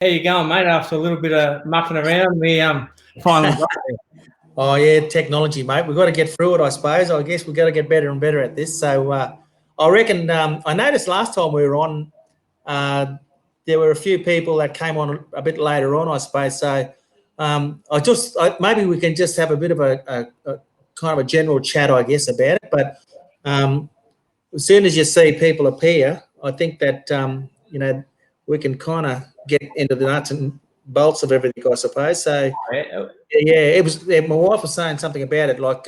How you going, mate? After a little bit of mucking around, we finally got there. Oh, yeah, technology, mate. We've got to get through it, I suppose. I guess we've got to get better and better at this. So I reckon I noticed last time we were on, there were a few people that came on a bit later on, I suppose. So maybe we can just have a bit of a kind of a general chat, I guess, about it. But as soon as you see people appear, I think that, we can kind of get into the nuts and bolts of everything, I suppose. So, yeah, my wife was saying something about it, like,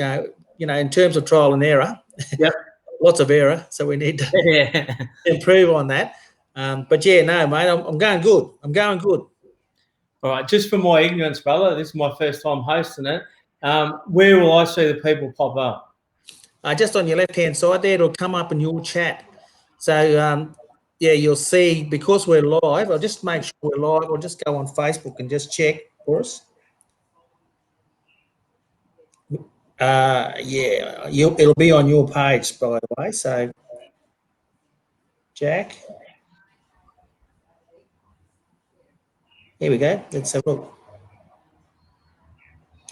in terms of trial and error. Yep. Lots of error, so we need to improve on that. But, yeah, no, mate, I'm going good. I'm going good. All right, just for my ignorance, brother, this is my first time hosting it. Where will I see the people pop up? Just on your left-hand side there, it'll come up in your chat. So, yeah, you'll see, because we're live, I'll just make sure we're live. I'll just go on Facebook and just check for us. Yeah, it'll be on your page, by the way. So, Jack. Here we go. Let's have a look.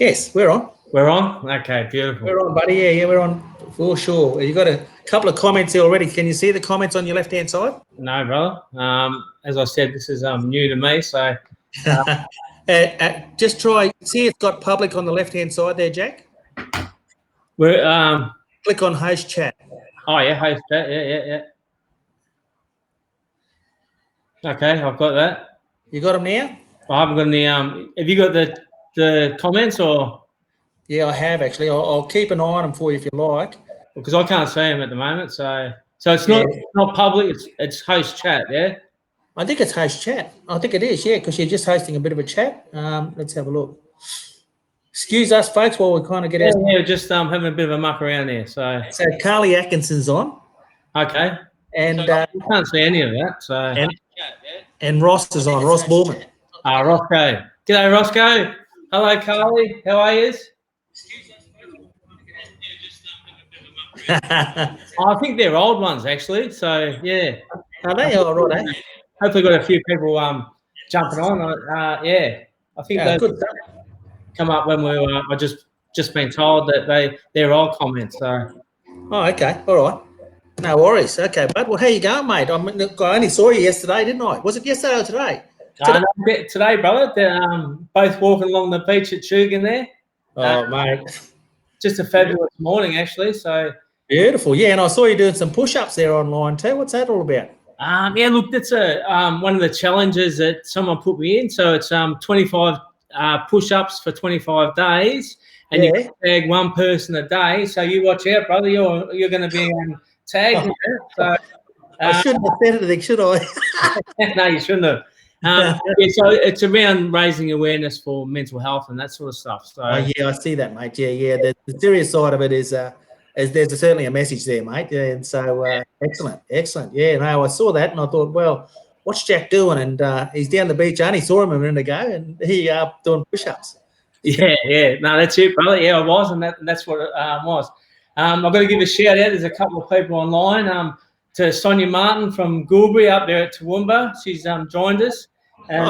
Yes, we're on. We're on? Okay, beautiful. We're on, buddy. Yeah, we're on for sure. You've got a couple of comments here already. Can you see the comments on your left-hand side? No, brother. As I said, this is new to me, so... just try, see it's got public on the left-hand side there, Jack? We're, click on host chat. Oh, yeah, host chat. Yeah. Okay, I've got that. You got them now? I haven't got any... have you got the comments or... Yeah, I have actually. I'll keep an eye on them for you if you like. Because I can't see them at the moment, so it's not public. It's host chat, yeah. I think it's host chat. I think it is, yeah, because you're just hosting a bit of a chat. Let's have a look. Excuse us, folks, while we kind of get out. Yeah, just having a bit of a muck around here. So Carly Atkinson's on. Okay. And I can't see any of that. So and Ross is on. Ross Borman. Roscoe. G'day, Roscoe. Hello, Carly. How are you? I think they're old ones, actually. So, yeah. Are they? Oh, right. Hopefully got a few people jumping on. Yeah. I think they've come up when we were just been told that they're old comments. So. Oh, okay. All right. No worries. Okay, bud. Well, how you going, mate? I only saw you yesterday, didn't I? Was it yesterday or today? Today, brother. They're both walking along the beach at Chugan there. Oh, mate. Just a fabulous morning, actually. So beautiful. Yeah, and I saw you doing some push-ups there online too. What's that all about? Yeah, look, that's one of the challenges that someone put me in. So it's 25 push-ups for 25 days, and you can tag one person a day. So you watch out, brother. You're going to be tagged. So I shouldn't have said anything, should I? No, you shouldn't have. So it's around raising awareness for mental health and that sort of stuff. So yeah, I see that, mate. Yeah. The serious side of it is there's certainly a message there, mate. Yeah, and so excellent. Yeah, no, I saw that and I thought, well, what's Jack doing? And he's down the beach. I only saw him a minute ago, and he doing push-ups. Yeah. No, that's it, brother. Yeah, I was, and that's what it was. I've got to give a shout out. There's a couple of people online. To Sonia Martin from Goulbury up there at Toowoomba. She's joined us. And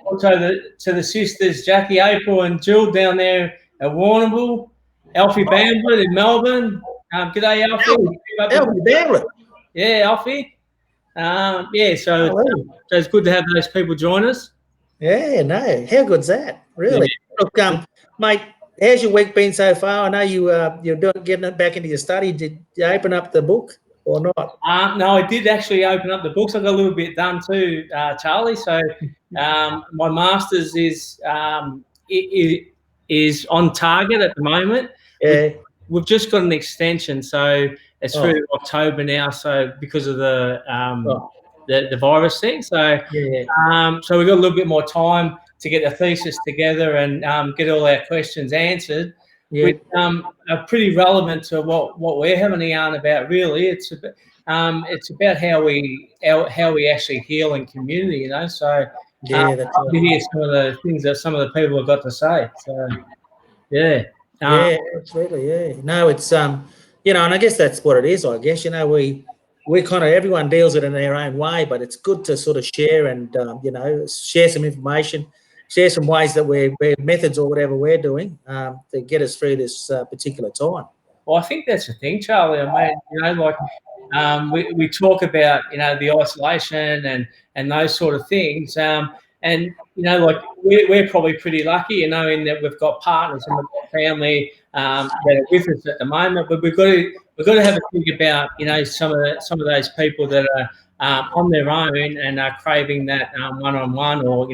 also to the sisters Jackie, April and Jill down there at Warrnambool. Alfie Bamblett in Melbourne. G'day, Alfie. Alfie Bamblett. Yeah, Alfie. So it's good to have those people join us. Yeah, no. How good's that? Really? Yeah. Look, mate, how's your week been so far? I know you're getting it back into your study. Did you open up the book or not? No, I did actually open up the books. I got a little bit done too, Charlie. So my master's is on target at the moment. Yeah. We've just got an extension, so it's through October now. So because of the virus thing, so so we've got a little bit more time to get the thesis together and get all our questions answered. Yeah. Which are pretty relevant to what we're having a yarn about. Really, it's about how we actually heal in community. You know, so that's to hear some of the things that some of the people have got to say. So yeah, absolutely, yeah. No, it's and I guess that's what it is. I guess we everyone deals it in their own way, but it's good to sort of share and, share some information, share some ways that we're methods or whatever we're doing to get us through this particular time. Well, I think that's the thing, Charlie. I mean, like we talk about, the isolation and those sort of things. And, like we're probably pretty lucky, in that we've got partners and we've got family that are with us at the moment. But we've got to have a think about, some of those people that are on their own and are craving that one-on-one or,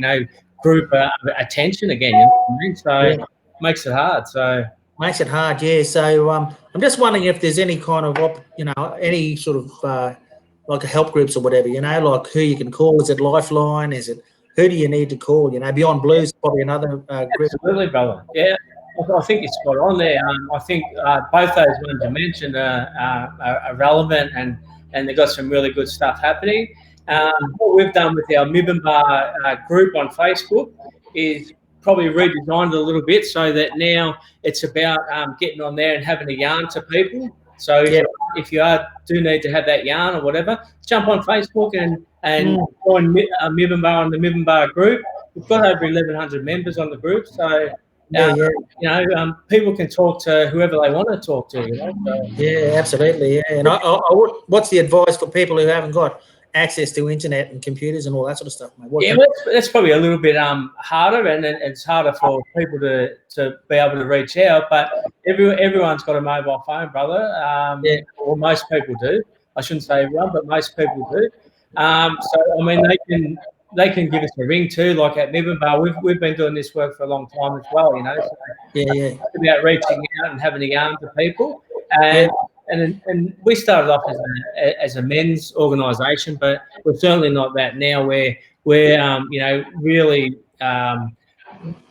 group attention again. You know what I mean? So it makes it hard. So. Makes it hard, yeah. So I'm just wondering if there's any kind of, any sort of like help groups or whatever, like who you can call. Is it Lifeline? Is it, who do you need to call? Beyond Blues, probably another group. Absolutely, brother. Yeah, I think it's spot on there. I think both those ones you mentioned are relevant and they've got some really good stuff happening. What we've done with our Mibambar group on Facebook is probably redesigned it a little bit so that now it's about getting on there and having a yarn to people. So if you do need to have that yarn or whatever, jump on Facebook and join Mibambar on the Mibambar group. We've got over 1,100 members on the group, so people can talk to whoever they want to talk to. So. Yeah, absolutely. Yeah, and I would, what's the advice for people who haven't got access to internet and computers and all that sort of stuff, mate? That's probably a little bit harder, and it's harder for people to be able to reach out. But everyone's got a mobile phone, brother. Or most people do. I shouldn't say everyone, but most people do. So I mean, they can give us a ring too, like at Mibambar. We've been doing this work for a long time as well, So it's about reaching out and having a yarn to people. And we started off as a men's organisation, but we're certainly not that now. We're really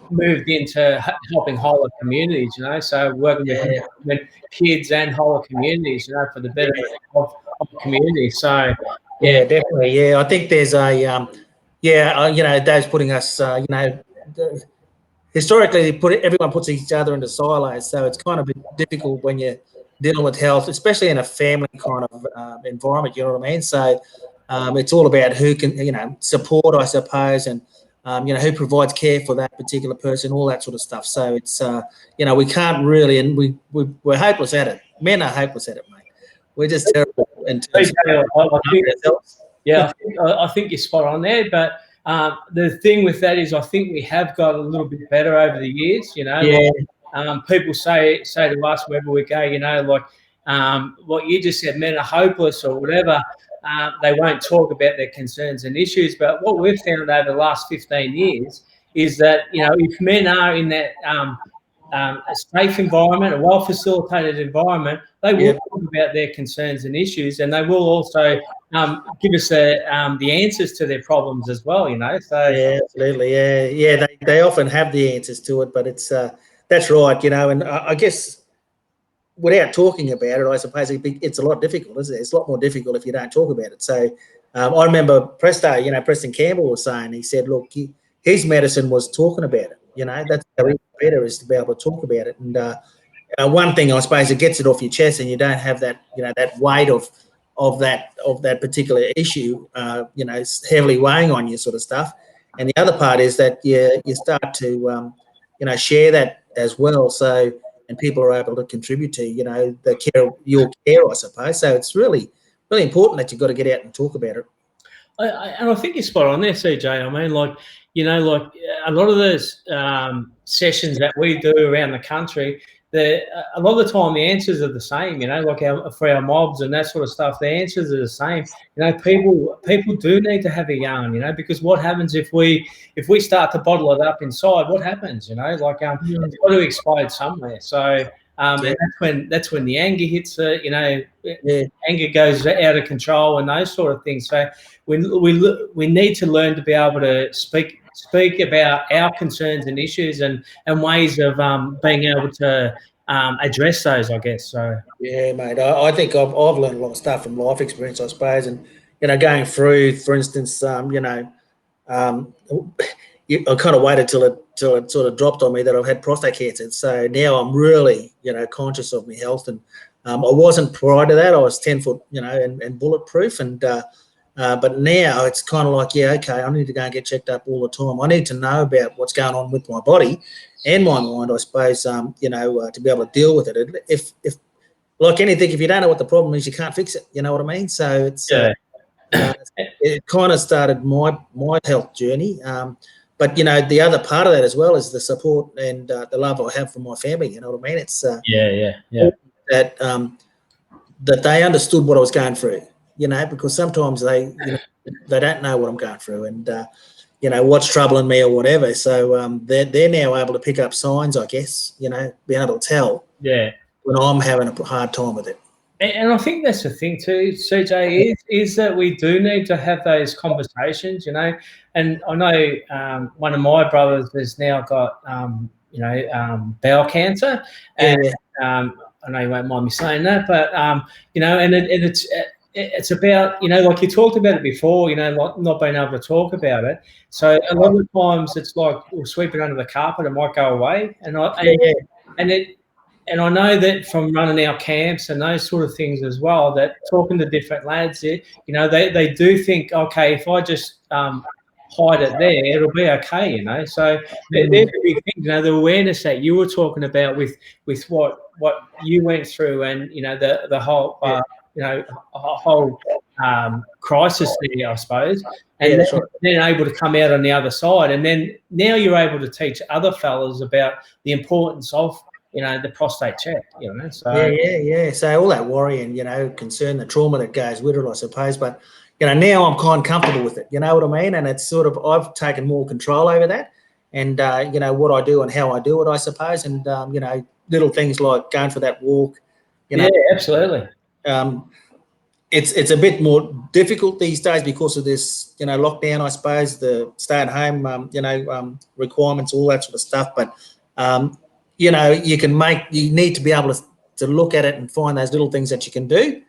moved into helping whole communities, So working with kids and whole communities, for the betterment of community. So yeah, definitely. Yeah, I think there's a Dave's putting us, historically everyone puts each other into silos, so it's kind of difficult when you're dealing with health, especially in a family kind of environment. You know what I mean? So it's all about who can support, I suppose, and who provides care for that particular person, all that sort of stuff. So it's we can't really, and we're hopeless at it. Men are hopeless at it, mate. We're just terrible in terms I think you're spot on there, but the thing with that is I think we have got a little bit better over the years, people say to us wherever we go, what you just said, men are hopeless or whatever. They won't talk about their concerns and issues. But what we've found over the last 15 years is that, if men are in that a safe environment, a well-facilitated environment, they will talk about their concerns and issues, and they will also give us the answers to their problems as well, So yeah, absolutely, yeah. They often have the answers to it, but it's that's right, and I guess without talking about it, I suppose it's a lot difficult, isn't it? It's a lot more difficult if you don't talk about it. So I remember Preston Campbell was saying, he said, look, his medicine was talking about it. That's how better is to be able to talk about it. And one thing, I suppose, it gets it off your chest, and you don't have that, that weight of that particular issue, heavily weighing on you, sort of stuff. And the other part is that you start to, share that as well. So, and people are able to contribute to, your care, I suppose. So it's really, really important that you've got to get out and talk about it. And I think you're spot on there, CJ. I mean, like a lot of those sessions that we do around the country, a lot of the time the answers are the same, like for our mobs and that sort of stuff, the answers are the same. People do need to have a yarn, because what happens if we start to bottle it up inside? What happens, it's got to explode somewhere. So and that's when the anger hits it, anger goes out of control and those sort of things. So we need to learn to be able to speak about our concerns and issues and ways of being able to address those, I guess. So yeah, mate, I think I've learned a lot of stuff from life experience, I suppose, and going through, for instance, I kind of waited till it sort of dropped on me that I've had prostate cancer. So now I'm really, conscious of my health, and I wasn't prior to that. I was 10 foot, you know, and bulletproof. And but now it's kind of like, yeah, okay, I need to go and get checked up all the time. I need to know about what's going on with my body and my mind, I suppose, you know, to be able to deal with it. If like anything, if you don't know what the problem is, you can't fix it. You know what I mean? So it's it kind of started my health journey. But you know, the other part of that as well is the support and the love I have from my family. You know what I mean? It's that that they understood what I was going through. You know, because sometimes they don't know what I'm going through, and you know what's troubling me or whatever. So they're now able to pick up signs, I guess. You know, being able to tell when I'm having a hard time with it. And I think that's the thing too, CJ, is that we do need to have those conversations, you know. And I know one of my brothers has now got, you know, bowel cancer. And I know you won't mind me saying that, but, you know, and it's about, you know, like you talked about it before, you know, like not being able to talk about it. So a lot of times it's like we'll sweep it under the carpet, it might go away. And I know that from running our camps and those sort of things as well, that talking to different lads, you know, they do think, okay, if I just hide it there, it'll be okay, you know. So they're the big things, you know, the awareness that you were talking about with what you went through, and you know the whole you know whole crisis there, I suppose, and then able to come out on the other side, and then now you're able to teach other fellas about the importance of, you know, the prostate check, you know. So So all that worry and, you know, concern, the trauma that goes with it, I suppose. But, you know, now I'm kind of comfortable with it, you know what I mean? And it's sort of, I've taken more control over that and, you know, what I do and how I do it, I suppose. And, you know, little things like going for that walk, you know. Yeah, absolutely. It's a bit more difficult these days because of this, you know, lockdown, I suppose, the stay at home, you know, requirements, all that sort of stuff. But, you know, you need to be able to look at it and find those little things that you can do,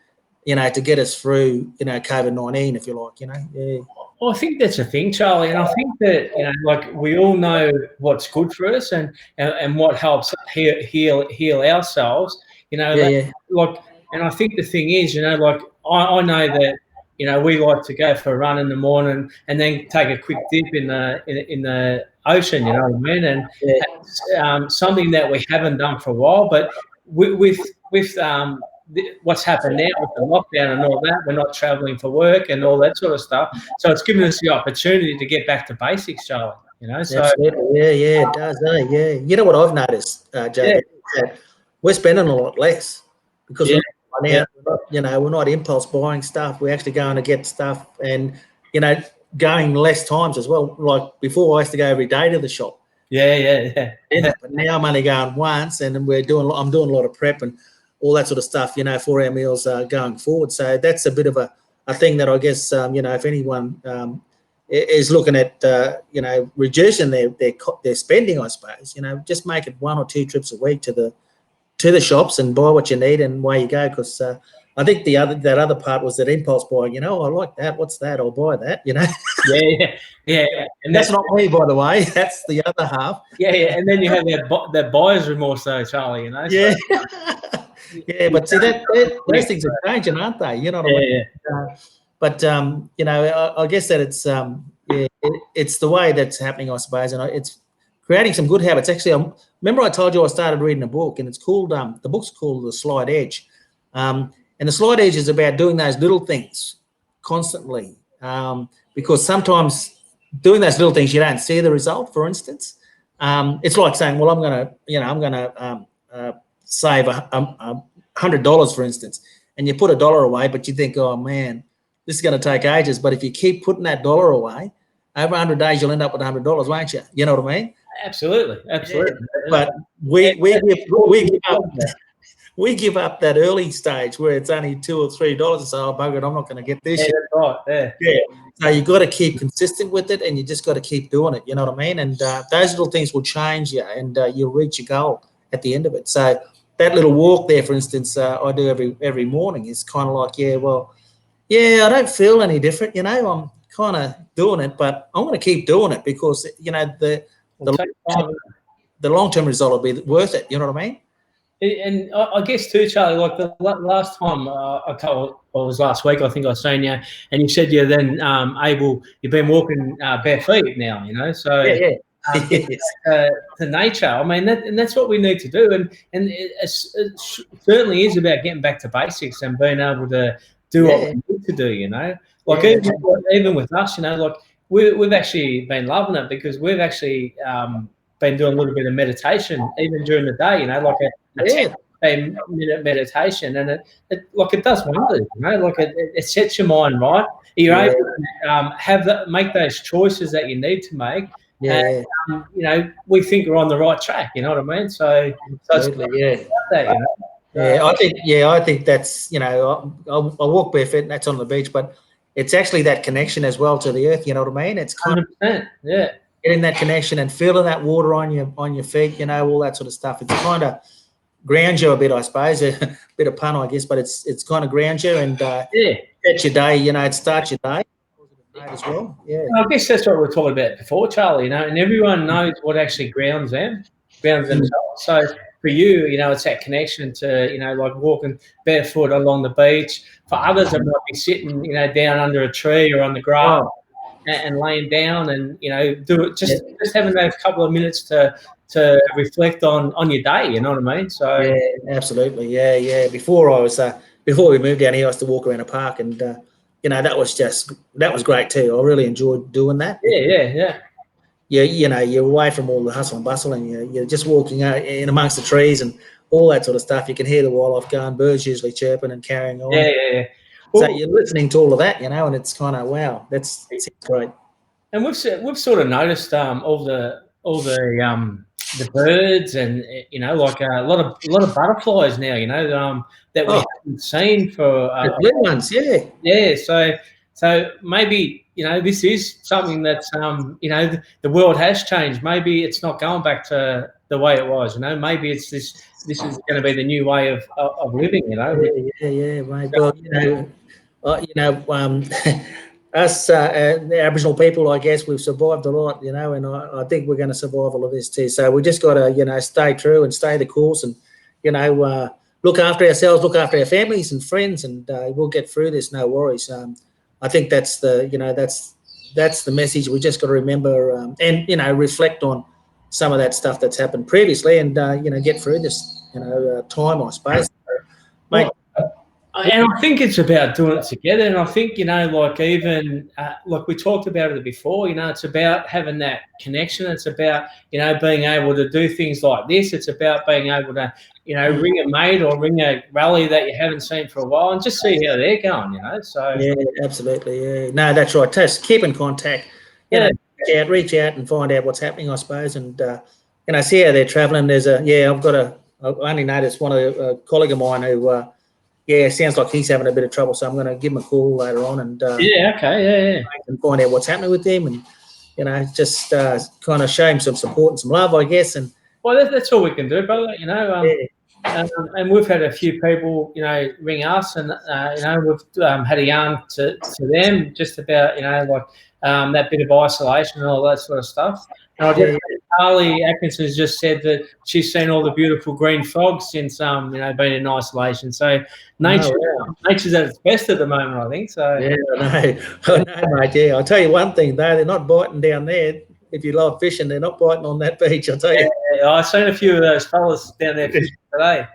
you know, to get us through, you know, COVID-19, if you like, you know. Yeah. Well, I think that's a thing, Charlie, and I think that, you know, like we all know what's good for us and what helps heal ourselves, you know. Like, and I think the thing is, you know, like I know that, you know, we like to go for a run in the morning and then take a quick dip in the ocean, you know what I mean? And it's something that we haven't done for a while, but with what's happened now with the lockdown and all that, we're not traveling for work and all that sort of stuff. So it's given us the opportunity to get back to basics, Charlie. You know, so absolutely. It does. Yeah, you know what I've noticed, Jay, we're spending a lot less because you know, we're not impulse buying stuff. We're actually going to get stuff, and you know, going less times as well. Like before, I used to go every day to the shop. But now I'm only going once, and I'm doing a lot of prep and all that sort of stuff, you know, for our meals going forward. So that's a bit of a thing that I guess, you know, if anyone is looking at, you know, reducing their spending, I suppose, you know, just make it 1 or 2 trips a week to the shops and buy what you need and away you go. Because I think that other part was that impulse buying. You know, I like that. What's that? I'll buy that. You know. And that's not me, by the way. That's the other half. And then you have that buyer's remorse, though, Charlie. You know. So. But see those things are changing, aren't they? You know what I mean? But you know, I guess that it's it's the way that's happening, I suppose, and it's creating some good habits. Actually, remember I told you I started reading a book, and it's called the book's called The Slight Edge, and the slight edge is about doing those little things constantly, because sometimes doing those little things you don't see the result. For instance, it's like saying, well, I'm gonna save $100, for instance, and you put $1 away, but you think, oh man, this is going to take ages. But if you keep putting that $1 away, over 100 days, you'll end up with $100, won't you? You know what I mean? Absolutely. But we give up that early stage where it's only $2 or $3 and say, oh bugger it, I'm not going to get this. So you got to keep consistent with it, and you just got to keep doing it. You know what I mean? And those little things will change you, and you'll reach your goal at the end of it. So that little walk there, for instance, I do every morning is kind of like, I don't feel any different. You know, I'm kind of doing it, but I'm going to keep doing it because, you know, the long-term result will be worth it. You know what I mean? And I guess too, Charlie, like the last time was last week, I think I seen you, and you said you're then you've been walking bare feet now, you know, so yeah. Yes. To nature. I mean, that's what we need to do, and it certainly is about getting back to basics and being able to do what we need to do, you know, like even with us, you know, like we've actually been loving it because we've actually been doing a little bit of meditation even during the day, you know, like a 10-minute meditation, and it does wonders, you know, like it sets your mind right. You're able to make those choices that you need to make. And, you know, we think we're on the right track. You know what I mean? So Absolutely, that, you know. I think that's, you know, I walk barefoot and that's on the beach, but it's actually that connection as well to the earth. You know what I mean? It's kind 100%, of getting that connection and feeling that water on your feet. You know, all that sort of stuff. It's kind of grounds you a bit, I suppose. A bit of pun, I guess, but it's kind of grounds you and it's your day. You know, it starts your day as well. Yeah, I guess that's what we were talking about before, Charlie. You know, and everyone knows what actually grounds themselves. So for you, you know, it's that connection to, you know, like walking barefoot along the beach. For others, it might be sitting, you know, down under a tree or on the grass and laying down, and you know, just having those couple of minutes to reflect on your day. You know what I mean? So absolutely, yeah. Before we moved down here, I used to walk around a park and. You know, that was great too. I really enjoyed doing that. Yeah. You know, you're away from all the hustle and bustle, and you're just walking out in amongst the trees and all that sort of stuff. You can hear the wildlife going, birds usually chirping and carrying on. Yeah. Well, so you're listening to all of that, you know, and it's kind of wow, it's great. And we've sort of noticed all the birds and, you know, like a lot of butterflies now, you know, that we haven't seen for the blue ones, yeah. So maybe, you know, this is something that's you know, the world has changed. Maybe it's not going back to the way it was, you know. Maybe it's this is going to be the new way of living, you know. Yeah, mate. Well, you know, us the Aboriginal people, I guess we've survived a lot, you know, and I think we're going to survive all of this too. So we just got to, you know, stay true and stay the course, and you know, look after ourselves, look after our families and friends, and we'll get through this. No worries. I think that's the, you know, that's the message. We just got to remember and you know, reflect on some of that stuff that's happened previously, and you know, get through this, you know, time, I suppose. Mate. And I think it's about doing it together. And I think, you know, like even like we talked about it before, you know, it's about having that connection. It's about, you know, being able to do things like this. It's about being able to, you know, ring a mate or ring a rally that you haven't seen for a while and just see how they're going, you know. So yeah, absolutely. Yeah, no, that's right. Just keep in contact. You know, reach out and find out what's happening, I suppose, and you know, see how they're travelling. I only noticed one of a colleague of mine who. Sounds like he's having a bit of trouble, so I'm going to give him a call later on and and find out what's happening with him, and you know, just kind of show him some support and some love, I guess. And well, that's all we can do, brother. You know, and we've had a few people, you know, ring us, and you know, we've had a yarn to them just about, you know, like that bit of isolation and all that sort of stuff. And I guess Harley Atkinson has just said that she's seen all the beautiful green frogs since you know, being in isolation. So nature's at its best at the moment, I think. So I know, mate. Yeah, I'll tell you one thing though, they're not biting down there. If you love fishing, they're not biting on that beach. I'll tell you. Yeah, I've seen a few of those fellas down there fishing today.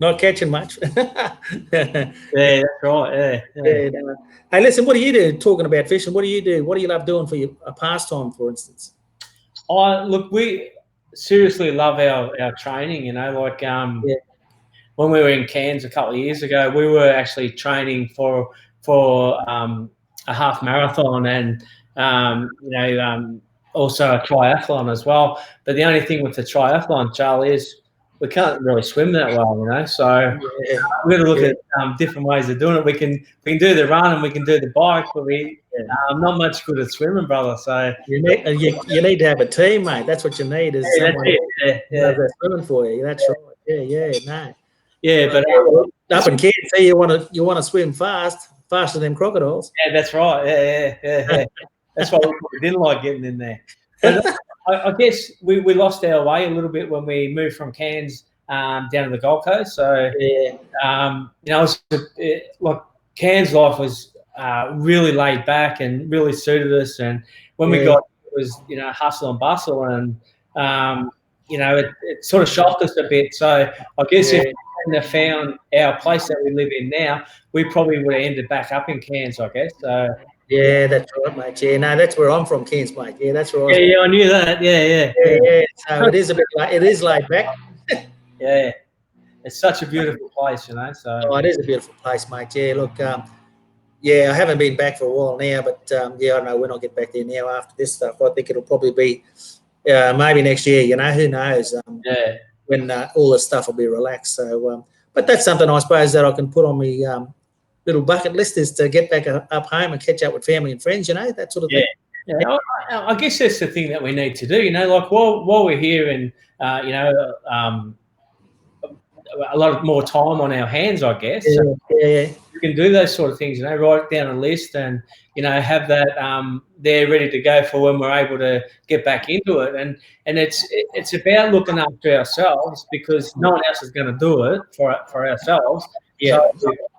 Not catching much. Yeah, that's right. Yeah. Hey, listen, what do you do talking about fishing? What do you do? What do you love doing for your pastime, for instance? Look, we seriously love our training, you know, like when we were in Cairns a couple of years ago, we were actually training for a half marathon and you know, also a triathlon as well. But the only thing with the triathlon, Charlie, is we can't really swim that well, you know. So we're going to look at different ways of doing it. We can do the run and we can do the bike, but we not much good at swimming, brother. So you need to have a team, mate. That's what you need is someone who's swimming for you. That's right. No. Yeah, but up in Cairns, you want to swim faster than crocodiles. Yeah, that's right. Yeah. That's why we didn't like getting in there. But I guess we lost our way a little bit when we moved from Cairns down in the Gold Coast. So, you know, like Cairns life was really laid back and really suited us. And when we got, it was, you know, hustle and bustle, and you know, it sort of shocked us a bit. So I guess if we hadn't have found our place that we live in now, we probably would have ended back up in Cairns, I guess. So yeah, that's right, mate. Yeah, no, that's where I'm from, Cairns, mate. Yeah, that's where I was. yeah, I knew that. Yeah. So it is a bit, it is laid back. Yeah, it's such a beautiful place, you know. So it is a beautiful place, mate. Yeah, look, yeah, I haven't been back for a while now, but yeah, I don't know when I'll get back there now after this stuff. I think it'll probably be maybe next year. You know, who knows? When all this stuff will be relaxed. So, but that's something I suppose that I can put on my little bucket list, is to get back up home and catch up with family and friends. You know, that sort of thing. Yeah, I guess that's the thing that we need to do. You know, like while we're here, and you know, a lot more time on our hands, I guess. You can do those sort of things. You know, write down a list, and you know, have that there ready to go for when we're able to get back into it. And it's about looking after ourselves, because no one else is going to do it for ourselves. So,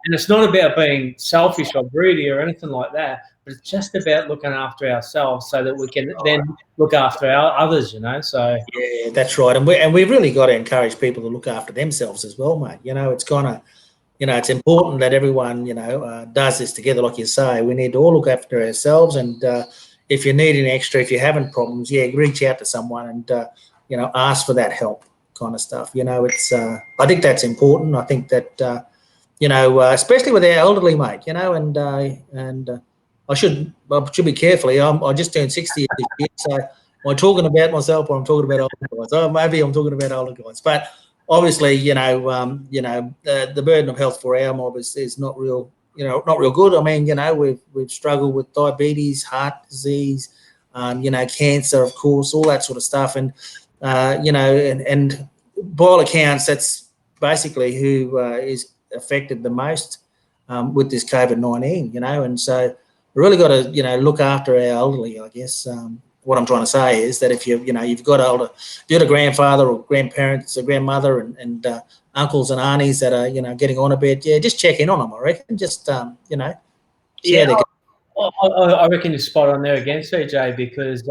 and it's not about being selfish or greedy or anything like that, but it's just about looking after ourselves so that we can then look after our others, you know. So yeah, that's right. And we've really got to encourage people to look after themselves as well, mate. You know, it's kind of, you know, it's important that everyone, you know, does this together. Like you say, we need to all look after ourselves. And if you need any extra, if you're having problems, reach out to someone and, you know, ask for that help, kind of stuff. You know, it's, I think that's important. I think that, you know, especially with our elderly, mate, you know, and I should be careful. I just turned 60 this year, so am I talking about myself or I'm talking about older guys? Oh, maybe I'm talking about older guys, but obviously, you know, the burden of health for our mob is not real, you know, not real good. I mean, you know, we've struggled with diabetes, heart disease, you know, cancer, of course, all that sort of stuff, and you know, and by all accounts, that's basically who is affected the most with this COVID-19, you know, and so we really got to, you know, look after our elderly, I guess. What I'm trying to say is that if you know, you've got older, if you've got a grandfather or grandparents or grandmother and uncles and aunties that are, you know, getting on a bit, just check in on them, I reckon. Just, you know, I reckon you're spot on there again, CJ, because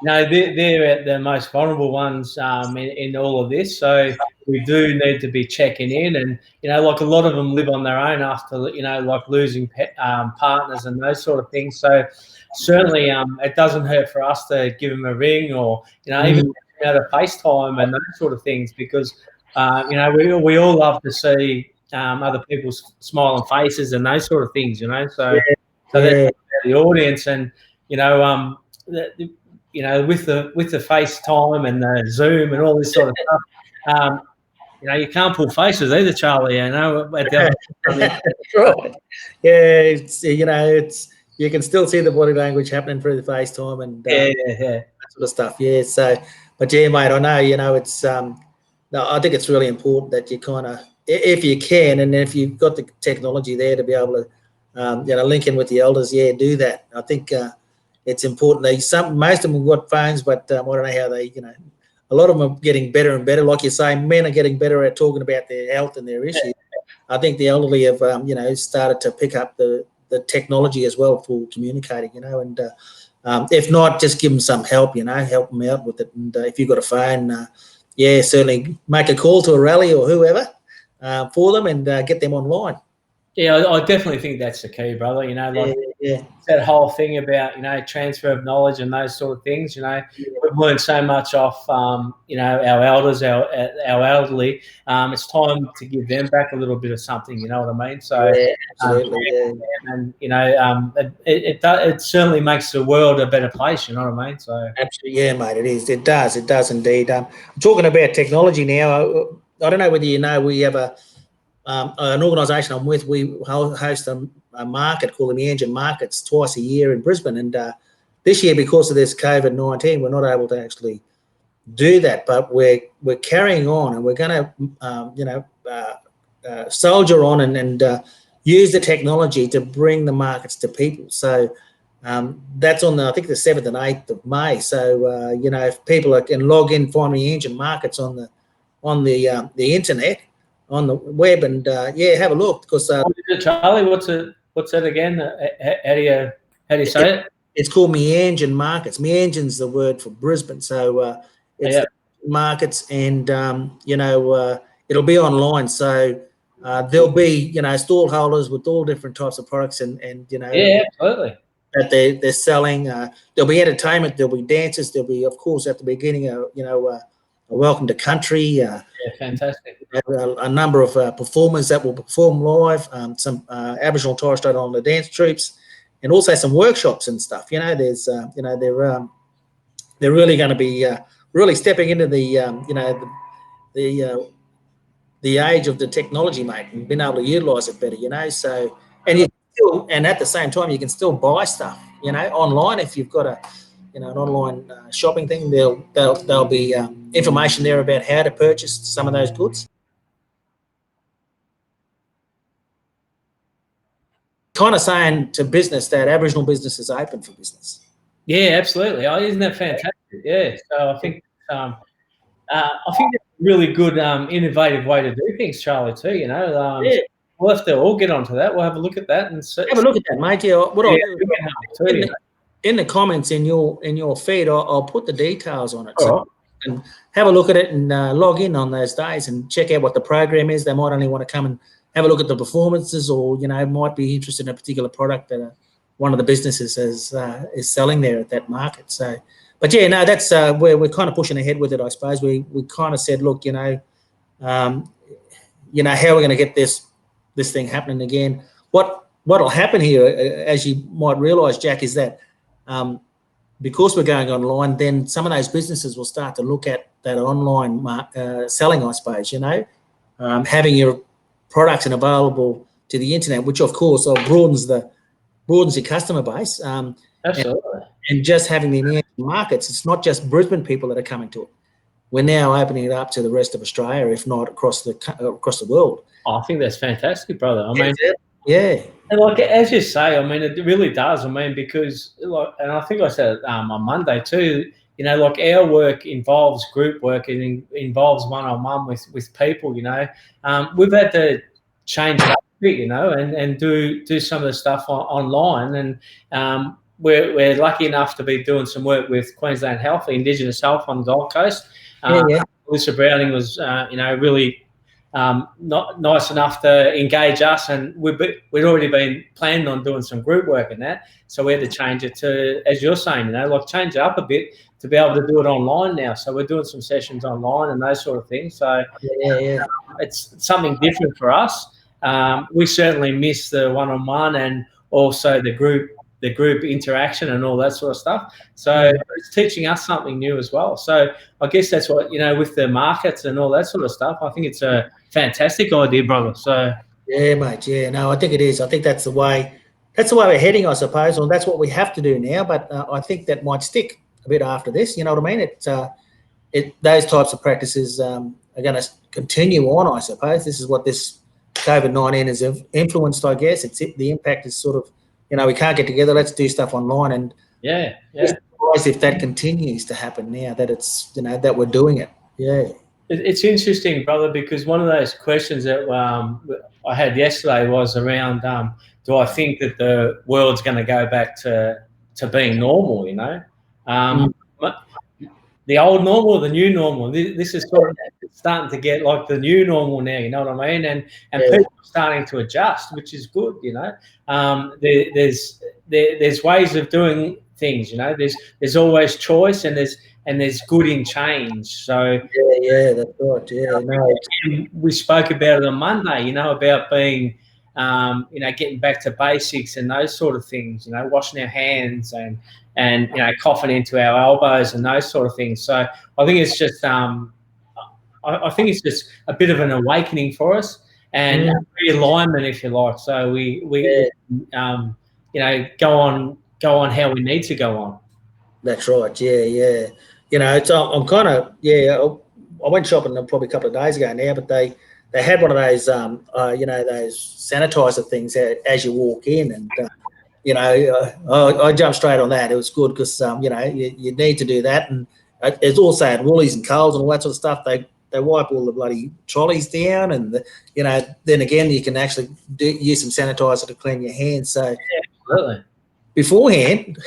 you know, they're the most vulnerable ones in all of this. So we do need to be checking in, and you know, like a lot of them live on their own after, you know, like losing partners and those sort of things. So certainly, it doesn't hurt for us to give them a ring, or you know, even out of FaceTime and those sort of things, because you know, we all love to see other people's smiling faces and those sort of things. You know, so that's the audience, and you know, you know, with the FaceTime and the Zoom and all this sort of stuff, you know, you can't pull faces either, Charlie. You know, that's right. Yeah, it's, you know, it's, you can still see the body language happening through the FaceTime and that sort of stuff. Yeah, so, but yeah, mate, I know, you know, it's no, I think it's really important that you kind of, if you can, and if you've got the technology there to be able to, you know, link in with the elders, do that. I think it's important. Most of them have got phones, but I don't know how they, you know, a lot of them are getting better and better. Like you say, men are getting better at talking about their health and their issues. I think the elderly have, you know, started to pick up the technology as well for communicating, you know, and if not, just give them some help, you know, help them out with it. And if you've got a phone, certainly make a call to a rally or whoever for them and get them online. Yeah, I definitely think that's the key, brother. You know, like that whole thing about, you know, transfer of knowledge and those sort of things. You know, we've learned so much off, you know, our elders, our elderly. It's time to give them back a little bit of something. You know what I mean? So, absolutely, and you know, it certainly makes the world a better place. You know what I mean? So, absolutely, mate. It is. It does indeed. I'm talking about technology now. I don't know whether you know, we have an organisation I'm with. We host a market called the Meanjin Markets twice a year in Brisbane, and this year, because of this COVID-19, we're not able to actually do that, but we're carrying on, and we're going to you know, soldier on and use the technology to bring the markets to people. So that's on I think the 7th and 8th of May. So you know, if people can log in, find the Meanjin Markets on the on the internet, on the web, and yeah, have a look because Charlie, what's that again? How do you say it? It's called Meanjin Markets. Meanjin's the word for Brisbane, so it's markets, and it'll be online. So there'll be stall holders with all different types of products, and absolutely, that they're selling. There'll be entertainment. There'll be dances. There'll be, of course, at the beginning, a welcome to country. Fantastic. A number of performers that will perform live. Some Aboriginal and Torres Strait Islander dance troops, and also some workshops and stuff. There's they're really going to be really stepping into the age of the technology, mate, and being able to utilise it better. So and at the same time you can still buy stuff online if you've got an online shopping thing. There'll be information there about how to purchase some of those goods. Kind of saying to business that Aboriginal business is open for business. Yeah, absolutely. Oh, isn't that fantastic? Yeah. So I think that's a really good, innovative way to do things, Charlie. Too. We'll have to all get onto that. We'll have a look at that and have a look at that, mate. Yeah. What I'll do in the comments in your feed, I'll put the details on it. So you can have a look at it and log in on those days and check out what the program is. They might only want to come and have a look at the performances, or might be interested in a particular product that one of the businesses is selling there at that market. So, but yeah, no, that's where we're kind of pushing ahead with it. I suppose we kind of said, look, how are we going to get this thing happening again? What'll happen here, as you might realise, Jack, is that because we're going online, then some of those businesses will start to look at that online selling, I suppose. Having your products and available to the internet, which of course broadens your customer base. Absolutely. And just having the American markets, it's not just Brisbane people that are coming to it. We're now opening it up to the rest of Australia, if not across the world. I think that's fantastic, brother. I mean, yeah. And like as you say, I mean, it really does. I mean, because and I think I said it on Monday too. Like our work involves group work and involves one-on-one with people. We've had to change it up a bit, and do some of the stuff online. And we're lucky enough to be doing some work with Queensland Health, Indigenous Health on the Gold Coast. Alyssa Browning was, really not nice enough to engage us, and we'd already been planning on doing some group work in that, so we had to change it to, as you're saying, change it up a bit to be able to do it online now. So we're doing some sessions online and those sort of things. So it's something different for us. We certainly miss the one-on-one and also the group interaction and all that sort of stuff. So it's teaching us something new as well. So I guess that's what, with the markets and all that sort of stuff, I think it's a fantastic idea, brother. So yeah, mate. Yeah, no, I think it is. I think that's the way we're heading, I suppose, or that's what we have to do now. But I think that might stick a bit after this. You know what I mean? Those types of practices are going to continue on, I suppose. This is what this COVID-19 has influenced, I guess. The impact is sort of, we can't get together. Let's do stuff online, and if that continues to happen now that it's that we're doing it. Yeah, it's interesting, brother, because one of those questions that I had yesterday was around: do I think that the world's going to go back to being normal? The old normal or the new normal? This is sort of starting to get like the new normal now. You know what I mean? And people are starting to adjust, which is good. There's ways of doing things. There's always choice, and there's good in change. So that's right. Yeah, no. We spoke about it on Monday. About being, getting back to basics and those sort of things. Washing our hands and coughing into our elbows and those sort of things. So I think it's just I think it's just a bit of an awakening for us and realignment, if you like. So we go on how we need to go on. That's right. Yeah. I'm kind of I went shopping probably a couple of days ago now, but they had one of those those sanitizer things as you walk in, and I jumped straight on that. It was good because you need to do that, and it's also at Woolies and Coles and all that sort of stuff. they wipe all the bloody trolleys down, and then again you can actually use some sanitizer to clean your hands. So yeah, absolutely. Beforehand,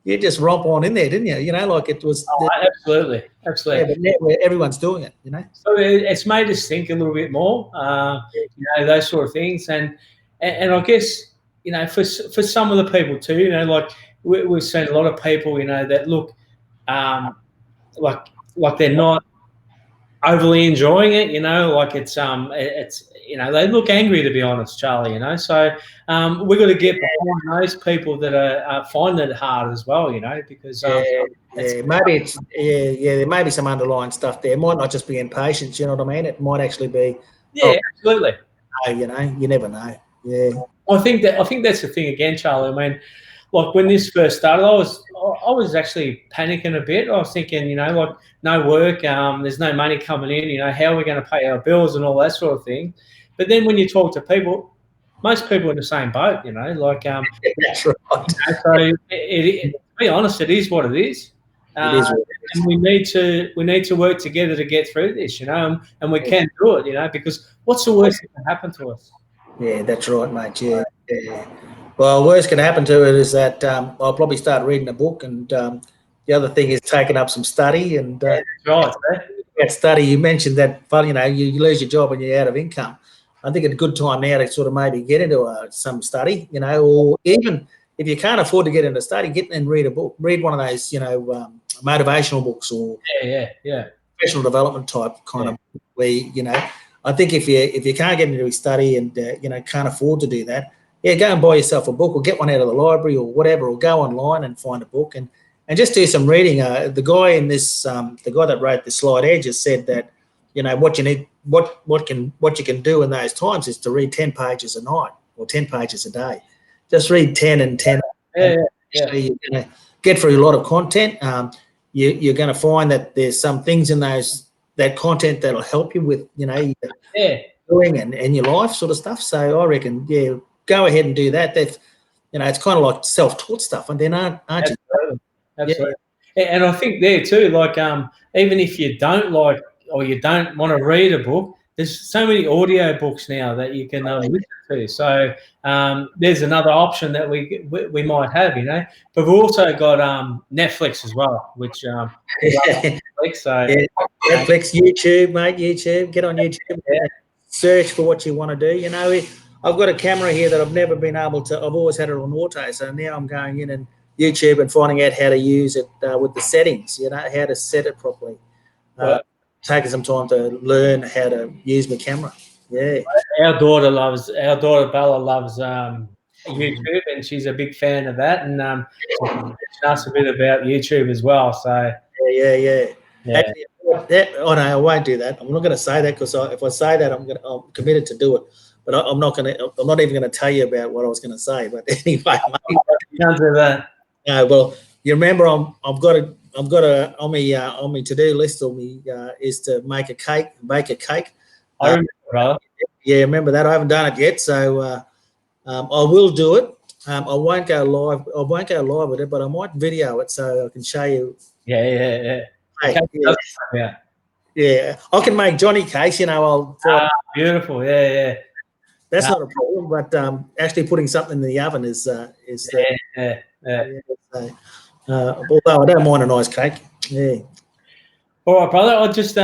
you just romp on in there, didn't you? Like it was. Absolutely. Yeah, but now everyone's doing it. So it's made us think a little bit more. Those sort of things, and I guess for some of the people too. Like we've seen a lot of people, that look like they're not overly enjoying it, like it's they look angry, to be honest, Charlie, so we've got to get behind those people that are finding it hard as well, because maybe there may be some underlying stuff there. It might not just be impatience, you know what I mean? It might actually be absolutely. You never know. Yeah. I think that's the thing again, Charlie. I mean, like when this first started, I was actually panicking a bit. I was thinking, like no work, there's no money coming in. How are we going to pay our bills and all that sort of thing? But then when you talk to people, most people are in the same boat. Like that's right. So to be honest, it is what it is. It is what it is. And we need to work together to get through this, and we can do it, because what's the worst that can happen to us? Yeah, that's right, mate. Yeah. Well, worst can happen to it is that I'll probably start reading a book, and the other thing is taking up some study. And that's right. That study, you mentioned that, you lose your job and you're out of income. I think it's a good time now to sort of maybe get into some study, or even if you can't afford to get into study, get in and read a book. Read one of those, motivational books or professional development type kind of where, I think if you can't get into a study and, can't afford to do that, go and buy yourself a book or get one out of the library or whatever, or go online and find a book and just do some reading. The guy in this, the guy that wrote the Slide Edge has said that, what you need, what you can do in those times is to read 10 pages a night or 10 pages a day. Just read 10 and 10. You're going to get through a lot of content. You're going to find that there's some things in that content that'll help you with, doing and your life sort of stuff. So I reckon, go ahead and do that. It's kind of like self-taught stuff, and then aren't you? Absolutely. And I think there too, like even if you don't like or you don't want to read a book, there's so many audio books now that you can listen to. So there's another option that we might have, But we've also got Netflix as well, which Netflix. So Netflix, YouTube, mate. YouTube. Get on YouTube. Search for what you want to do. I've got a camera here that I've never been able to. I've always had it on auto, so now I'm going in and YouTube and finding out how to use it with the settings. How to set it properly. Taking some time to learn how to use my camera. Yeah. Our daughter Bella loves YouTube, and she's a big fan of that. And she asked a bit about YouTube as well. So yeah. Actually, I won't do that. I'm not going to say that because if I say that, I'm committed to do it. But I'm not even going to tell you about what I was going to say. But anyway, mate, you can't do that. Well, you remember I've got on my to-do list is to bake a cake. I remember, brother. Yeah, remember that? I haven't done it yet, so I will do it. I won't go live. I won't go live with it, but I might video it so I can show you. Yeah. Yeah. I can make Johnny cakes. Beautiful. Yeah. That's not a problem, but actually putting something in the oven is. Yeah. Although I don't mind a nice cake. Yeah. All right, brother. I just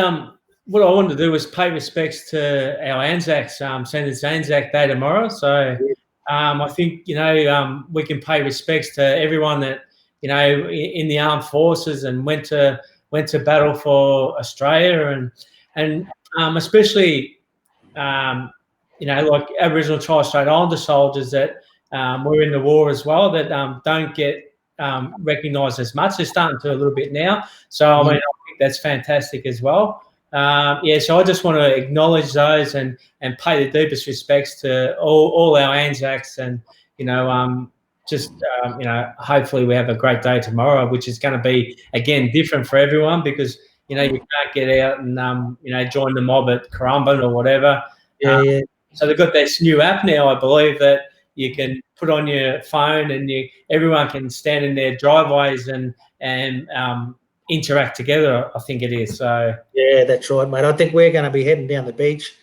what I wanted to do was pay respects to our Anzacs. Send it's Anzac Day tomorrow, so I think we can pay respects to everyone that in the armed forces and went to battle for Australia and especially like Aboriginal and Torres Strait Islander soldiers that were in the war as well that don't get recognised as much. They're starting to a little bit now. So I mean, I think that's fantastic as well. So I just want to acknowledge those and pay the deepest respects to all our Anzacs and hopefully we have a great day tomorrow, which is going to be again different for everyone because you can't get out and join the mob at Currumbin or whatever. So they've got this new app now, I believe, that you can put on your phone and everyone can stand in their driveways and interact together. I think it is. So yeah, that's right, mate. I think we're going to be heading down the beach,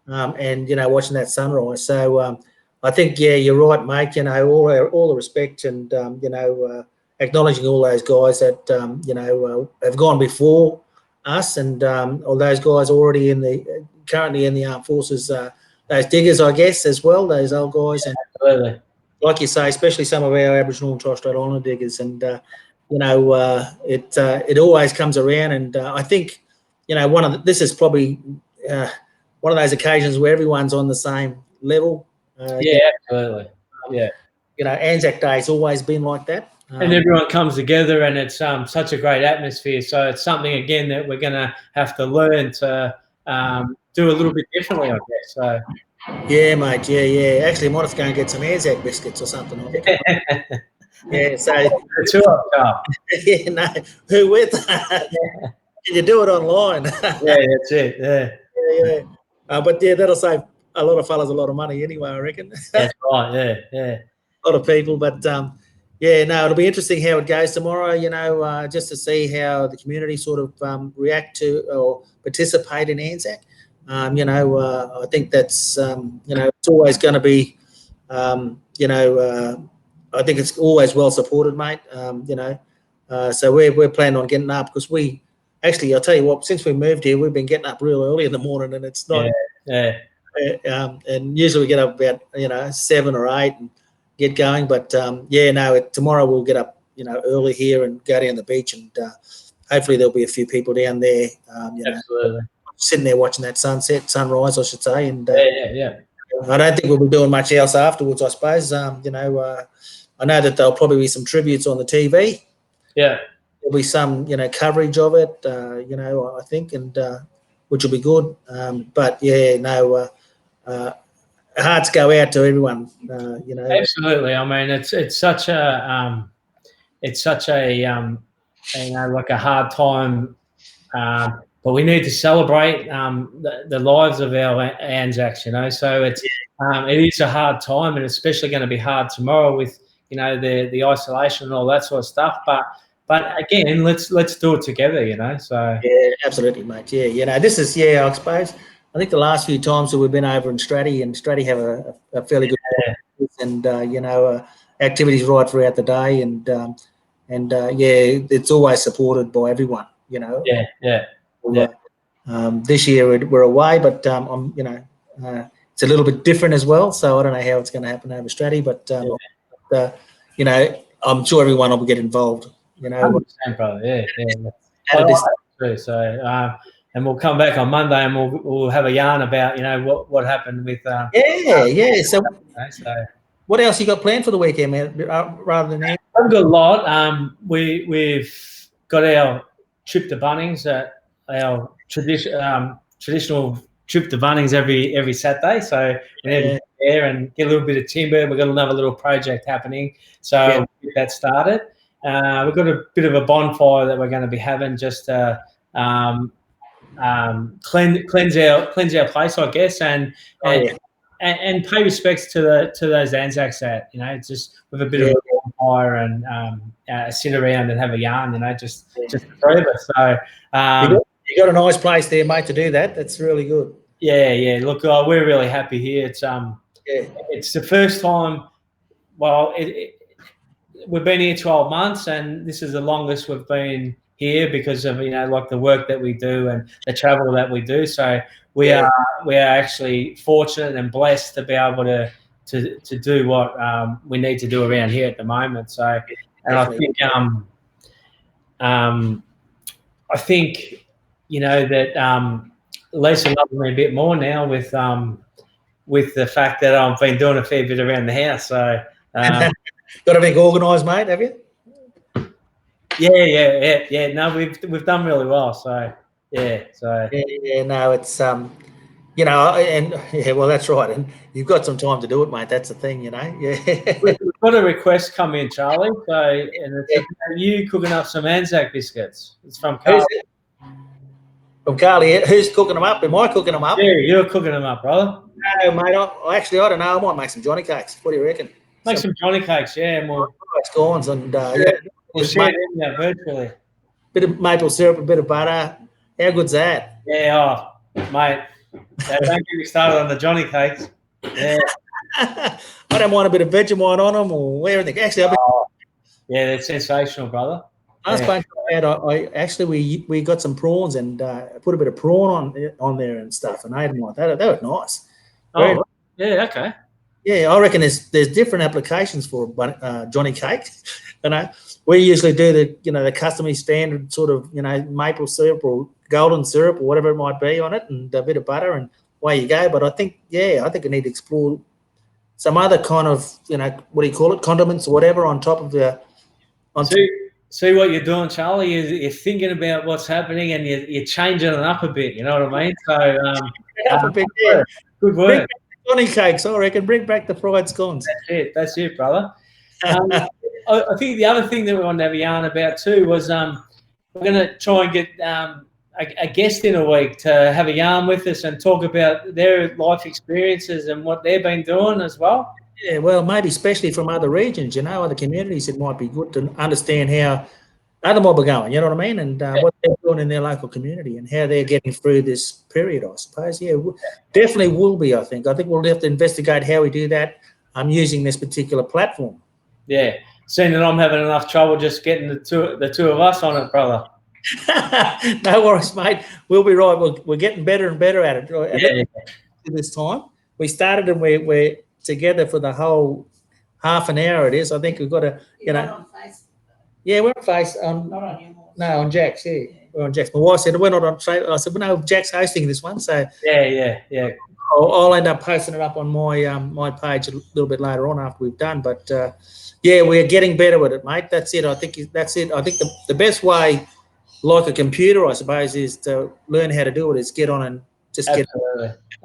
and watching that sunrise. So I think you're right, mate. All the respect and acknowledging all those guys that have gone before us, and all those guys already currently in the armed forces. Those diggers, I guess, as well. Those old guys, and absolutely, like you say, especially some of our Aboriginal and Torres Strait Islander diggers, and it always comes around, and I think this is probably one of those occasions where everyone's on the same level. absolutely, yeah. Anzac Day has always been like that, and everyone comes together, and it's such a great atmosphere. So it's something again that we're going to have to learn to do a little bit differently, I guess. So. Yeah, mate. Yeah. Actually, I might have to go and get some Anzac biscuits or something. I think. Yeah. So. Yeah. No. Who with? Can you do it online? Yeah, that's it. Yeah. Yeah. But that'll save a lot of fellas a lot of money anyway, I reckon. That's right. Yeah. A lot of people, but it'll be interesting how it goes tomorrow. Just to see how the community sort of react to or participate in Anzac. I think that's it's always going to be, I think it's always well supported, mate. So we're planning on getting up because I'll tell you what, since we moved here, we've been getting up real early in the morning, and it's not. Yeah. And usually we get up about 7 or 8 and get going. But tomorrow we'll get up early here and go down the beach, and hopefully there'll be a few people down there. Absolutely. Sitting there watching that sunrise, I should say. And yeah. I don't think we'll be doing much else afterwards, I suppose. I know that there'll probably be some tributes on the TV. Yeah. There'll be some, coverage of it, I think, and which will be good. But hearts go out to everyone. Absolutely. I mean, it's such a like a hard time, but we need to celebrate the lives of our Anzacs. So it is a hard time, and especially going to be hard tomorrow with the isolation and all that sort of stuff. But again, let's do it together. So yeah, absolutely, mate. Yeah, this is I suppose. I think the last few times that we've been over in Stratty, and Stratty have a fairly good and activities right throughout the day, and it's always supported by everyone. Yeah. This year we're away, but it's a little bit different as well. So I don't know how it's going to happen over Stratty, but I'm sure everyone will get involved. 100%, brother. Yeah. So. And we'll come back on Monday, and we'll have a yarn about what happened with. So, what else you got planned for the weekend, man? Rather than that, I've got a lot. We've got our trip to Bunnings, our traditional trip to Bunnings every Saturday. So we need to get there and get a little bit of timber. We've got another little project happening, so we'll get that started. We've got a bit of a bonfire that we're going to be having just to cleanse our place, I guess, and pay respects to those Anzacs that just with a bit of a bonfire and sit around and have a yarn, just the three of us. So you got a nice place there, mate, to do that. That's really good. Yeah. Look, we're really happy here. It's it's the first time. Well, we've been here 12 months, and this is the longest we've been here because of like the work that we do and the travel that we do. So we are actually fortunate and blessed to be able to do what we need to do around here at the moment. So, and I think that Lisa loves me a bit more now with the fact that I've been doing a fair bit around the house. So got everything organised, mate, have you? Yeah. No, we've done really well. So no, it's and well, that's right, and you've got some time to do it, mate. That's the thing, We've got a request come in, Charlie. So and it's about you cooking up some Anzac biscuits. It's from Carly. From Carly, who's cooking them up? Am I cooking them up? Yeah, you're cooking them up, brother. No, mate. I don't know. I might make some Johnny cakes. What do you reckon? Make some Johnny cakes, yeah. And scones and we'll share them virtually. bit of maple syrup, a bit of butter. How good's that? Yeah, mate. Don't get me started on the Johnny cakes. Yeah. I don't mind a bit of Vegemite on them or everything. Actually, yeah, that's sensational, brother. last bunch I had, I actually we got some prawns and put a bit of prawn on there and stuff and ate them like that. They were nice. Oh, yeah, okay. Yeah, I reckon there's different applications for Johnny cake. We usually do the customary standard sort of maple syrup or golden syrup or whatever it might be on it, and a bit of butter, and away you go. But I think I need to explore some other kind of what do you call it, condiments or whatever on top of the. See what you're doing, Charlie. You're thinking about what's happening and you're changing it up a bit. You know what I mean? So good work. Johnny cakes, I reckon. Bring back the fried scones. That's it, brother. I think the other thing that we wanted to have a yarn about too was we're going to try and get a guest in a week to have a yarn with us and talk about their life experiences and what they've been doing as well. Yeah, well, maybe especially from other regions, other communities, it might be good to understand how other mob are going, you know what I mean? And what they're doing in their local community and how they're getting through this period, I suppose. Yeah, definitely will be, I think. I think we'll have to investigate how we do that using this particular platform. Yeah, seeing that I'm having enough trouble just getting the two of us on it, brother. No worries, mate. We'll be right. We're getting better and better at it. Right? Yeah. This time. We started and we're together for the whole half an hour it is. I think we've got to, on Facebook. Yeah, we're on Face. Not on your horse. No, on Jack's, yeah. We're on Jack's. My wife said, we're not on Face. I said, well, no, Jack's hosting this one. So yeah. I'll end up posting it up on my my page a little bit later on after we've done. But, yeah, we're getting better with it, mate. That's it. I think that's it. I think the best way, like a computer, I suppose, is to learn how to do it, is get on and just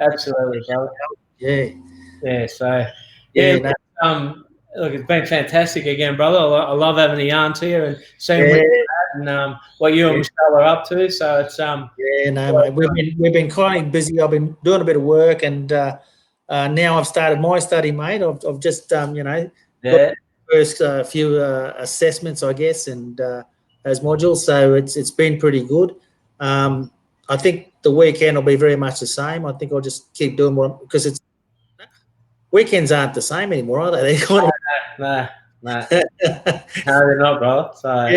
Absolutely, brother. Yeah. So look, it's been fantastic again, brother. I love having a yarn to you and seeing what you and Michelle are up to. So it's mate. We've been kind of busy. I've been doing a bit of work, and now I've started my study, mate. I've just got the first few assessments, I guess, and those modules. So it's been pretty good. I think the weekend will be very much the same. I think I'll just keep doing because weekends aren't the same anymore, are they? They're kind of no, they're not, bro. So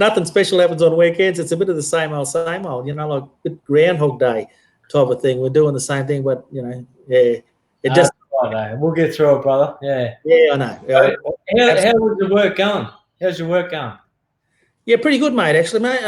nothing special happens on weekends. It's a bit of the same old, like Groundhog Day type of thing. We're doing the same thing, but it just. We'll get through it, brother. Yeah, I know. How was the work going? How's your work going? Yeah, pretty good, mate. Actually, mate,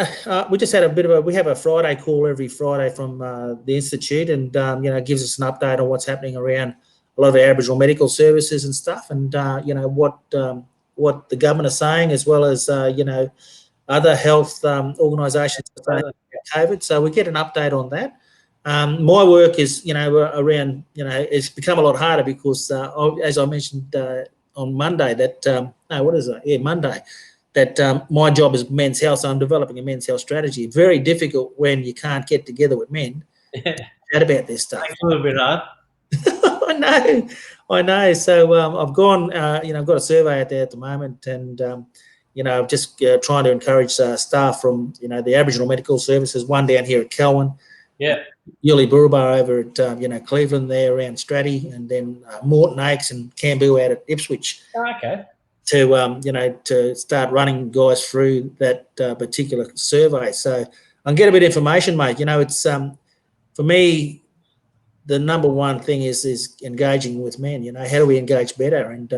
we just had we have a Friday call every Friday from the Institute, and it gives us an update on what's happening around a lot of our Aboriginal medical services and stuff, and what the government are saying, as well as other health organisations are saying about COVID. So we get an update on that. My work is around it's become a lot harder because as I mentioned on Monday Monday. That my job is men's health, so I'm developing a men's health strategy. Very difficult when you can't get together with men chat about this stuff. It's a little bit hard. I know. So I've gone, I've got a survey out there at the moment, and I'm just trying to encourage staff from the Aboriginal medical services. One down here at Kelwin, Yuli Burrabar over at Cleveland there around Stratty, and then Morton Oaks and Camboos out at Ipswich. Okay. To start running guys through that particular survey. So I can get a bit of information, mate. It's for me, the number one thing is engaging with men. How do we engage better? And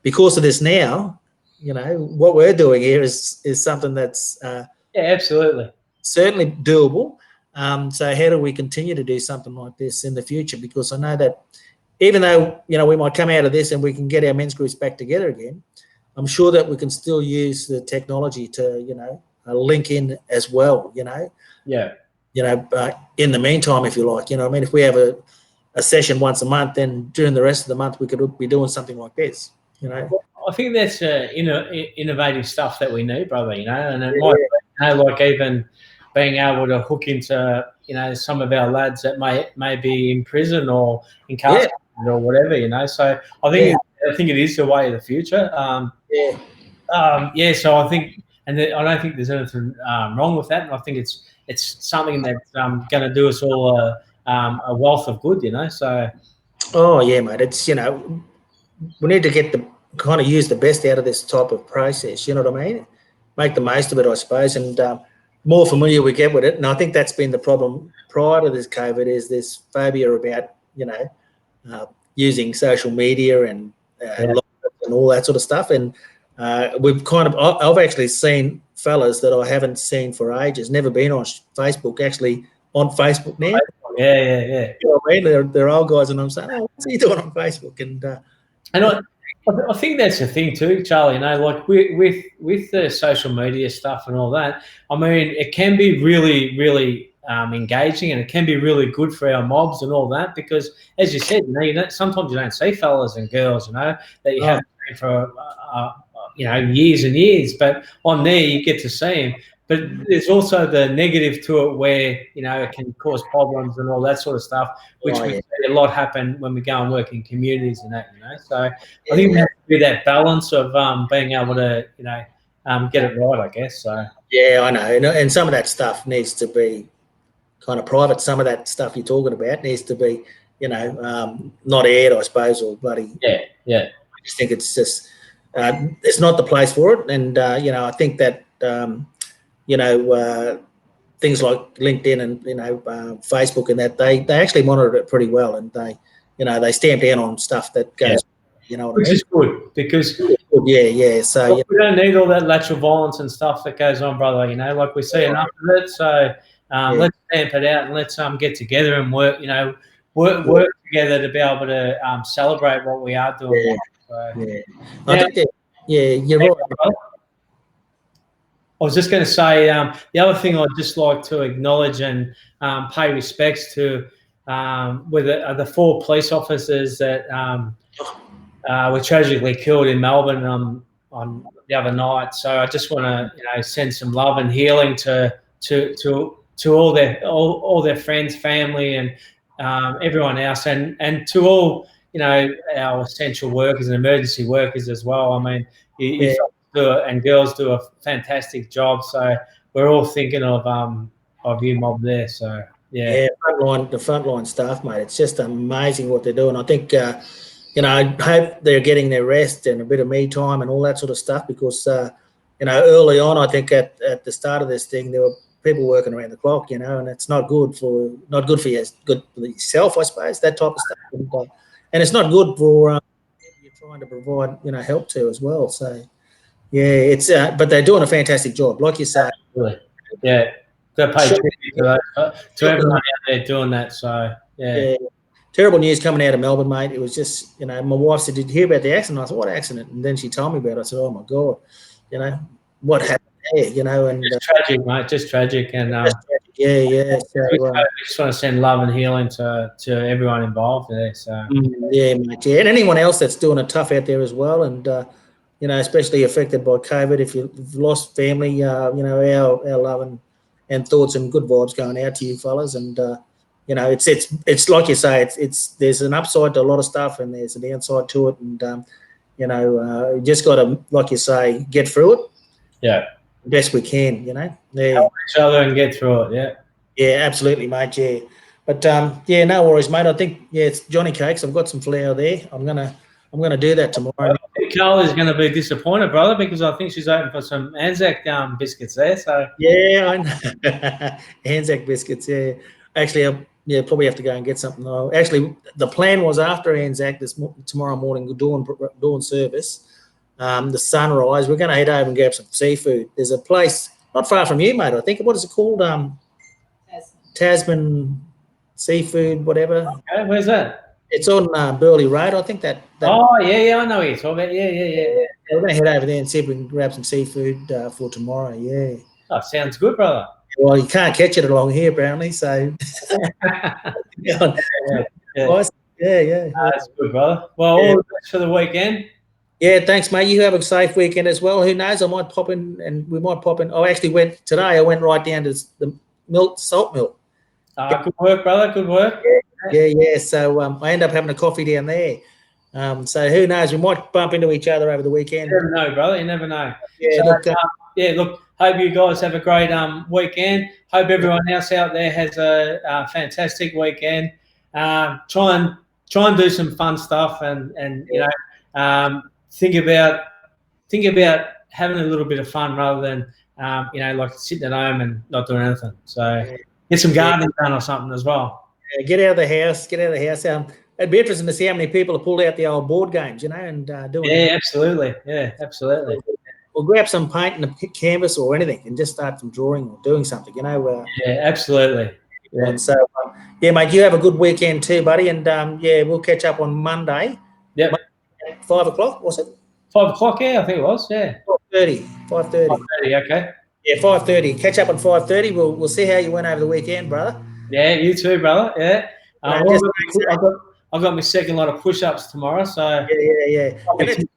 because of this now, what we're doing here is something that's absolutely certainly doable. So how do we continue to do something like this in the future? Because I know that even though we might come out of this and we can get our men's groups back together again, I'm sure that we can still use the technology to link in as well. In the meantime, if you like, if we have a session once a month, then during the rest of the month we could be doing something like this. I think that's innovative stuff that we need, brother. And it might, like even being able to hook into some of our lads that may be in prison or incarcerated or whatever. So I think it is the way of the future. So I think, I don't think there's anything wrong with that. And I think it's something that's going to do us all a wealth of good, you know. So, oh yeah, mate. It's we need to get use the best out of this type of process. You know what I mean? Make the most of it, I suppose, and more familiar we get with it. And I think that's been the problem prior to this COVID, is this phobia about using social media and and all that sort of stuff. And we've I've actually seen fellas that I haven't seen for ages, never been on Facebook, actually on Facebook now. Yeah. You know what I mean? They're old guys, and I'm saying, oh, what's he doing on Facebook? And I think that's the thing too, Charlie. You know, like with the social media stuff and all that. I mean, it can be really, really engaging, and it can be really good for our mobs and all that. Because, as you said, sometimes you don't see fellas and girls, that you haven't seen for years and years. But on there, you get to see them. But there's also the negative to it, where it can cause problems and all that sort of stuff, which we see a lot happen when we go and work in communities and that. So I think there has to be that balance of being able to get it right, I guess. So yeah, I know, and some of that stuff needs to be kind of private. Some of that stuff you're talking about needs to be not aired, I suppose, or bloody yeah. I just think it's just it's not the place for it, and I think that. Things like LinkedIn and Facebook and that they actually monitor it pretty well, and they stamp down on stuff that goes, which is good, because So we don't need all that lateral violence and stuff that goes on, brother. Like we see enough of it. So let's stamp it out, and let's get together and work. Work together to be able to celebrate what we are doing. I think you're right. I was just going to say the other thing I'd just like to acknowledge and pay respects to were the 4 police officers that were tragically killed in Melbourne on the other night. So I just want to send some love and healing to all their friends, family, and everyone else, and to all our essential workers and emergency workers as well. I mean, you and girls do a fantastic job. So we're all thinking of you, mob, there. So the frontline staff, mate. It's just amazing what they're doing. I think I hope they're getting their rest and a bit of me time and all that sort of stuff, because early on, I think at the start of this thing, there were people working around the clock, and it's not good for you, good for yourself, I suppose, that type of stuff, and it's not good for you're trying to provide help to as well. So. Yeah, it's but they're doing a fantastic job, like you say. Absolutely. Yeah, they pay tribute to everyone out there doing that. So yeah. Terrible news coming out of Melbourne, mate. It was just, my wife said, "Did you hear about the accident?" I said, "What accident?" And then she told me about it. I said, "Oh my God, what happened there?" And just tragic, mate. Just tragic, and So, we just want to send love and healing to everyone involved there. So mate. Yeah, and anyone else that's doing it tough out there as well, and. Especially affected by COVID. If you've lost family, our love and thoughts and good vibes going out to you fellas. And it's like you say, it's there's an upside to a lot of stuff, and there's a downside to it. And you just got to, like you say, get through it. Yeah, best we can. Help each other and get through it. Yeah. Yeah, absolutely, mate. Yeah, but no worries, mate. I think it's Johnny Cakes. I've got some flour there. I'm gonna do that tomorrow. Carly's going to be disappointed, brother, because I think she's open for some Anzac biscuits there. So yeah, I know. Anzac biscuits. Yeah, actually, probably have to go and get something. Actually, the plan was after Anzac tomorrow morning, dawn service, the sunrise. We're going to head over and grab some seafood. There's a place not far from you, mate. I think. What is it called? Tasman seafood, whatever. Okay, where's that? It's on Burleigh Road. I think that. Oh, yeah, I know what you're talking about. Yeah. We're going to head over there and see if we can grab some seafood for tomorrow. Yeah. Oh, sounds good, brother. Well, you can't catch it along here, apparently. So. Yeah. That's good, brother. Well, all the best for the weekend. Yeah, thanks, mate. You have a safe weekend as well. Who knows? I might pop in, and we might pop in. I actually went today. I went right down to the salt mill. Good work, brother. Good work. Yeah. So I end up having a coffee down there. So who knows? We might bump into each other over the weekend. You never know, brother. You never know. Yeah. So, Look, yeah, look, hope you guys have a great weekend. Hope everyone else out there has a fantastic weekend. Try and do some fun stuff, and you know, think about having a little bit of fun rather than you know, like sitting at home and not doing anything. So get some gardening done or something as well. Yeah, get out of the house. Get out of the house. It'd be interesting to see how many people have pulled out the old board games, you know, and doing. Yeah, absolutely. Yeah, absolutely. Or grab some paint and a canvas or anything, and just start some drawing or doing something, you know. Yeah, absolutely. Yeah. So, yeah, mate, you have a good weekend too, buddy, and yeah, we'll catch up on Monday. Yep. 5 o'clock, was it? 5 o'clock, yeah, I think it was, yeah. 5:30. 5:30. 5:30, okay. Yeah, 5:30. Catch up at 5:30. We'll see how you went over the weekend, brother. Yeah, you too, brother. Yeah. I've got my second lot of push-ups tomorrow, so yeah.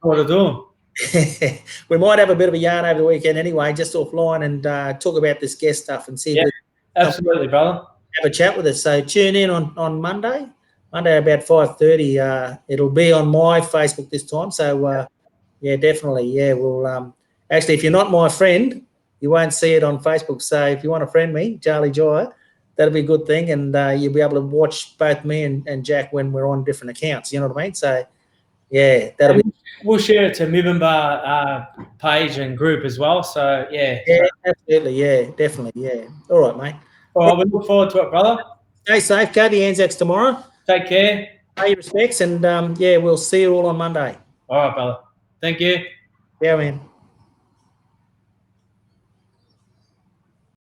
What to do. We might have a bit of a yarn over the weekend anyway, just offline, and talk about this guest stuff and see. Yeah, absolutely, brother. Have a chat with us. So tune in on Monday about 5:30. It'll be on my Facebook this time. So yeah, definitely. Yeah, we'll actually, if you're not my friend, you won't see it on Facebook. So if you want to friend me, Charlie Joy, that'll be a good thing, and you'll be able to watch both me and Jack when we're on different accounts. You know what I mean? So yeah, that'll be. We'll share it to Mibamba page and group as well. So yeah. Yeah, absolutely. Yeah, definitely. Yeah. All right, mate. All right, we look forward to it, brother. Stay safe. Go to the Anzacs tomorrow. Take care. Pay your respects, and yeah, we'll see you all on Monday. All right, brother. Thank you. Yeah, man.